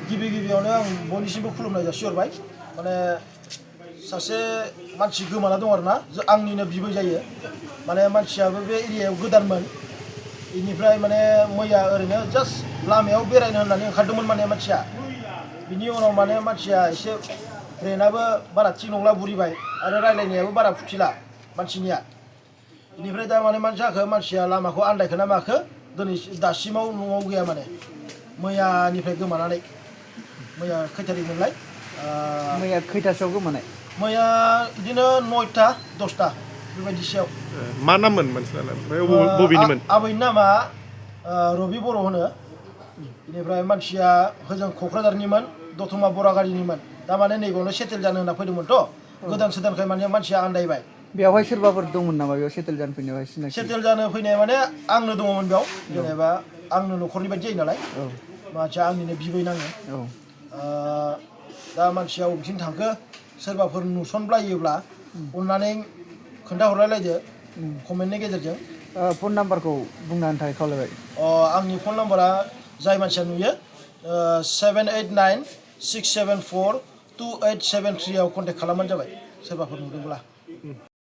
गिबि गिबियावनो आं बयनिसिमबो खुलुमनाय जासिहरबाय माने सासे मानसि गोमाना दं आरोना आंनिनो बिबै जायो माने मानसियाबो बे एरियायाव गोदानमोन बेनिफ्राय माने मैया ओरैनो जास्ट लामायाव बेरायनो होननानै ओंखारदोंमोन माने मानसिया बिनि उनाव माने मानसिया एसे ब्रेनाबो बारा थिग नंला बुरिबाय आरो रायलायनायाबो बारा फुथिला मानसिनिया बेनिफ्राय दा माने मानसि जाखो मानसिया लामाखौ आन्दायखो ना माखो दिनै दासिमाव न'आव गैया माने मैयानिफ्राय गोमानानै मैया खैथारिखमोनलाय मैया खैथासोआव गोमानाय मैया बिदिनो 9टा 10टा बेबायदिसोआव मा नाममोन मानसिनालाय ओमफ्राय बबेनिमोन आबैनि नामा रबि बर' होनो बेनिफ्राय मानसिया होजों क'क्राझारनिमोन दतमा बरागारिनिमोन दा माने नैबावनो सेटेल जानो होनना फैदोंमोनथ' गोदान सोदानखाय माने मानसिया आन्दायबाय बेवहाय सोरबाफोर दंमोन नामा बेयाव सेटेल जानो फैनायावहाय सिनाखि सेटेल जानो फैनाय माने आंनो दङमोन बेयाव जेनेबा आंनो न'खरनि बायदि जायो नालाय मानसिया आंनिनो बिबै नाङो दा मानसिया बबेथिं थांखो सोरबाफोर नुसनब्लायोब्ला अननानै खोन्थाहरलायलायदो कमेन्टनि गेजेरजों फन नाम्बारखौ बुंनानै थाखाय खावलायबाय आंनि फन नाम्बारा जाय मानसिया नुयो 789-674-2873 आव कन्टेक्ट खालामबानो जाबाय सोरबाफोर नुदोंब्ला